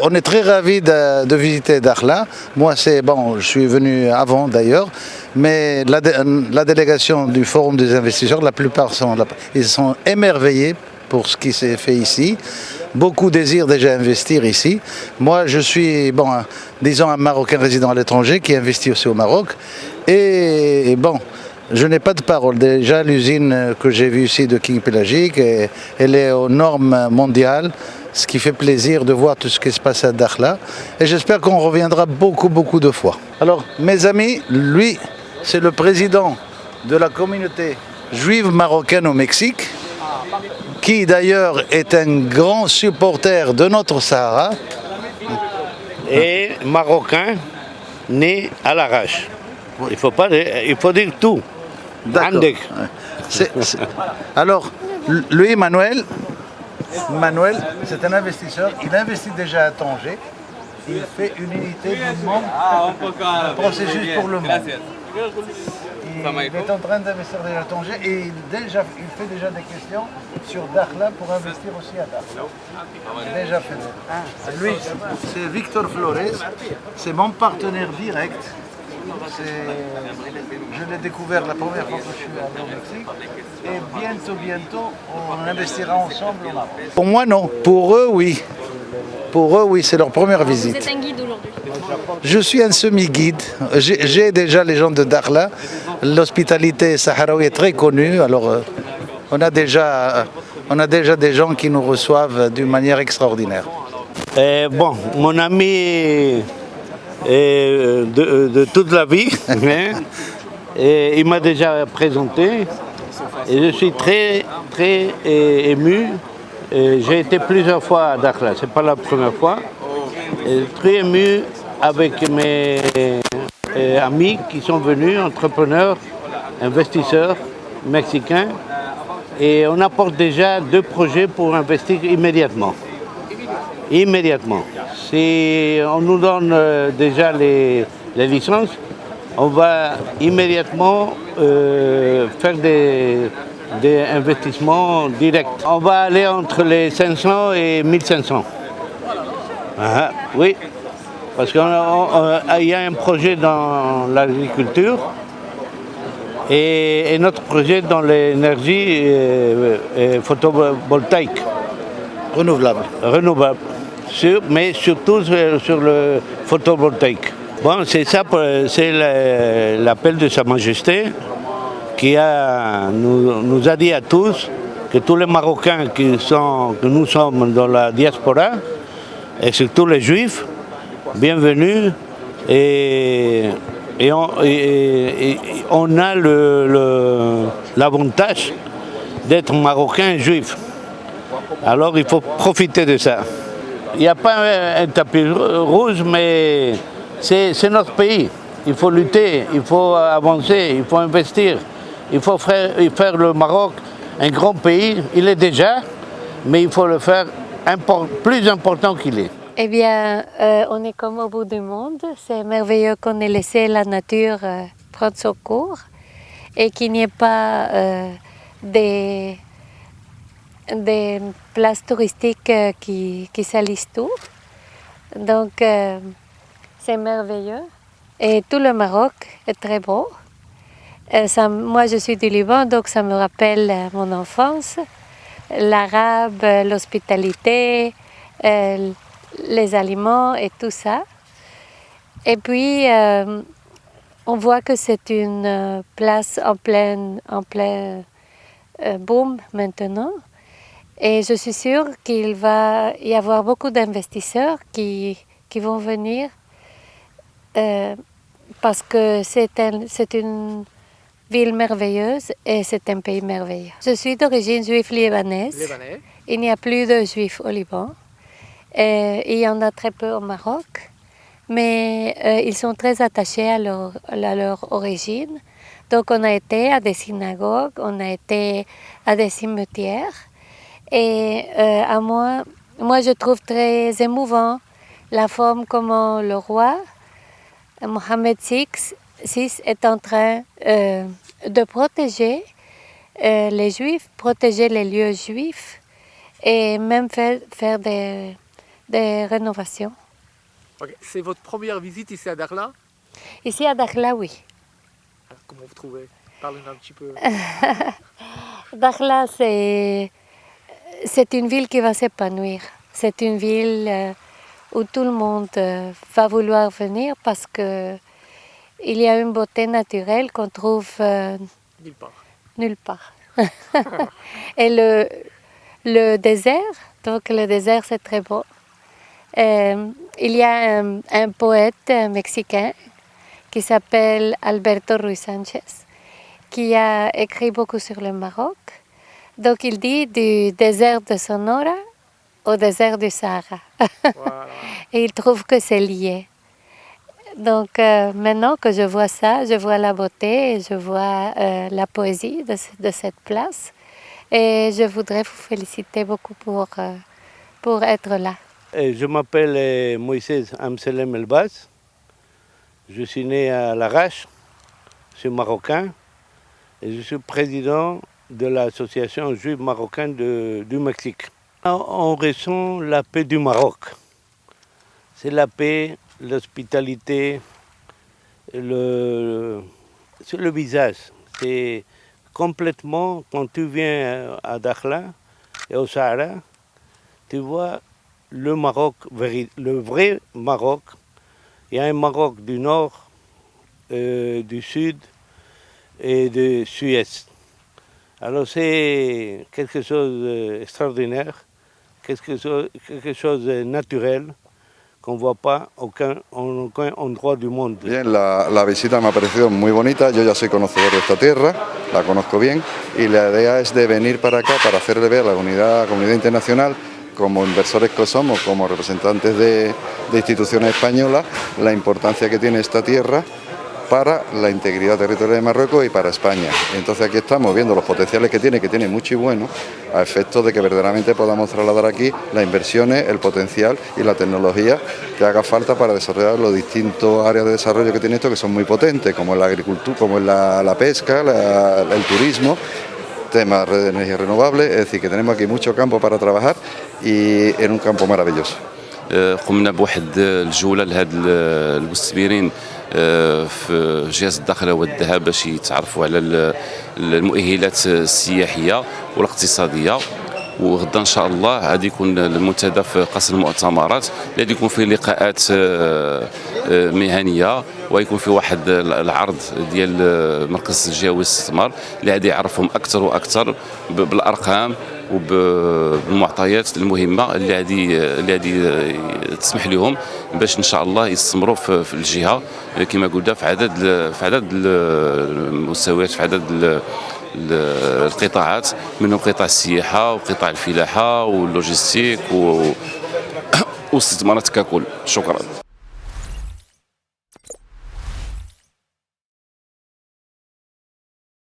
On est très ravis de visiter Dakhla. Moi, je suis venu avant d'ailleurs, mais la délégation du Forum des investisseurs, la plupart ils sont émerveillés pour ce qui s'est fait ici. Beaucoup désirent déjà investir ici. Moi, je suis, disons, un Marocain résident à l'étranger qui investit aussi au Maroc. Et je n'ai pas de parole. Déjà, l'usine que j'ai vue ici de King Pelagic, elle est aux normes mondiales, ce qui fait plaisir de voir tout ce qui se passe à Dakhla. Et j'espère qu'on reviendra beaucoup de fois. Alors, mes amis, lui, c'est le président de la communauté juive marocaine au Mexique, qui d'ailleurs est un grand supporter de notre Sahara. Et marocain, né à l'arrache. Il faut dire tout. D'accord. Alors, lui, Manuel, c'est un investisseur. Il investit déjà à Tanger. Il fait une unité du monde, un processus pour le monde. Il est en train d'investir déjà à Tanger et il fait déjà des questions sur Dakhla pour investir aussi à Dakhla. Déjà fait. Lui, c'est Victor Flores, c'est mon partenaire direct. Je l'ai découvert la première fois que je suis allé au Mexique et bientôt, on investira ensemble au Maroc. Pour moi, non. Pour eux, oui. Pour eux, oui, c'est leur première visite. Vous êtes un guide aujourd'hui? Je suis un semi-guide. J'ai déjà les gens de Dakhla. L'hospitalité sahraoui est très connue. Alors, on a déjà des gens qui nous reçoivent d'une manière extraordinaire. Mon ami de toute la vie, et il m'a déjà présenté. Et je suis très ému. J'ai été plusieurs fois à Dakhla, c'est pas la première fois. Et très ému avec mes amis qui sont venus, entrepreneurs, investisseurs mexicains. Et on apporte déjà 2 projets pour investir immédiatement. Si on nous donne déjà les licences, on va immédiatement faire des investissements directs. On va aller entre les 500 et 1500. Oui, parce qu'il y a un projet dans l'agriculture et notre projet dans l'énergie photovoltaïque. Renouvelable. Mais surtout sur le photovoltaïque. C'est ça, c'est l'appel de Sa Majesté qui nous a dit à tous que tous les Marocains que nous sommes dans la diaspora, et surtout les Juifs, bienvenus, et on a l'avantage d'être Marocain Juif. Alors il faut profiter de ça. Il n'y a pas un tapis rouge, mais c'est notre pays. Il faut lutter, il faut avancer, il faut investir. Il faut faire le Maroc un grand pays. Il est déjà, mais il faut le faire plus important qu'il est. Eh bien, on est comme au bout du monde. C'est merveilleux qu'on ait laissé la nature prendre son cours et qu'il n'y ait pas des places touristiques qui salissent tout. Donc, c'est merveilleux. Et tout le Maroc est très beau. Moi, je suis du Liban, donc ça me rappelle mon enfance. L'arabe, l'hospitalité, les aliments et tout ça. Et puis, on voit que c'est une place en plein boom maintenant. Et je suis sûre qu'il va y avoir beaucoup d'investisseurs qui vont venir parce que c'est une ville merveilleuse et c'est un pays merveilleux. Je suis d'origine juive libanaise. Il n'y a plus de juifs au Liban. Il y en a très peu au Maroc, mais ils sont très attachés à leur origine. Donc on a été à des synagogues, on a été à des cimetières. Et moi, je trouve très émouvant la forme comment le roi Mohamed VI est en train de protéger les Juifs, protéger les lieux juifs et même faire des de rénovation. Ok. C'est votre première visite ici à Dakhla? Ici à Dakhla, oui. Alors, comment vous trouvez? Parlez-nous un petit peu. Dakhla, c'est une ville qui va s'épanouir. C'est une ville où tout le monde va vouloir venir parce que il y a une beauté naturelle qu'on trouve Nulle part. nulle part. Et le désert, donc le désert c'est très beau. Il y a un poète mexicain qui s'appelle Alberto Ruiz Sánchez, qui a écrit beaucoup sur le Maroc. Donc il dit du désert de Sonora au désert du Sahara. Voilà. Et il trouve que c'est lié. Donc maintenant que je vois ça, je vois la beauté et je vois la poésie de cette place. Et je voudrais vous féliciter beaucoup pour être là. Et je m'appelle Moïse Amselem Elbaz. Je suis né à Larache, je suis marocain et je suis président de l'association juive marocaine du Mexique. On ressent la paix du Maroc. C'est la paix, l'hospitalité, c'est le visage. C'est complètement, quand tu viens à Dakhla et au Sahara, tu vois le Maroc, le vrai Maroc. Il y a un Maroc du nord, du sud et du sud-est. Alors c'est quelque chose d'extraordinaire, quelque chose de naturel qu'on ne voit pas en aucun endroit du monde. Bien, la visita me ha parecido muy bonita, yo ya soy conocedor de esta tierra, la conozco bien y la idea es de venir para acá para hacerle ver a la comunidad internacional, como inversores que somos, como representantes de instituciones españolas, la importancia que tiene esta tierra para la integridad territorial de Marruecos y para España. Entonces aquí estamos viendo los potenciales que tiene mucho y bueno, a efectos de que verdaderamente podamos trasladar aquí las inversiones, el potencial y la tecnología que haga falta para desarrollar los distintos áreas de desarrollo que tiene esto, que son muy potentes, como es la agricultura, como es la pesca, el turismo, temas de energía renovable, es decir, que tenemos aquí mucho campo para trabajar y en un campo maravilloso. قمنا بواحد الجوله لهاد المستثمرين في جهاز الداخله والذهب باش يتعرفوا على المؤهلات السياحيه والاقتصاديه. وغدا ان شاء الله غادي يكون المنتدى في قصر المؤتمرات اللي غادي يكون فيه لقاءات مهنيه ويكون فيه واحد العرض ديال مركز الجهوي للاستثمار اللي غادي يعرفهم اكثر واكثر بالارقام وبالمعطيات المهمه اللي غادي تسمح لهم باش ان شاء الله يستثمروا في الجهه كما قلنا في عدد المستويات، في عدد القطاعات، منهم قطاع السياحه وقطاع الفلاحه واللوجستيك والاستثمارات ككل. شكرا.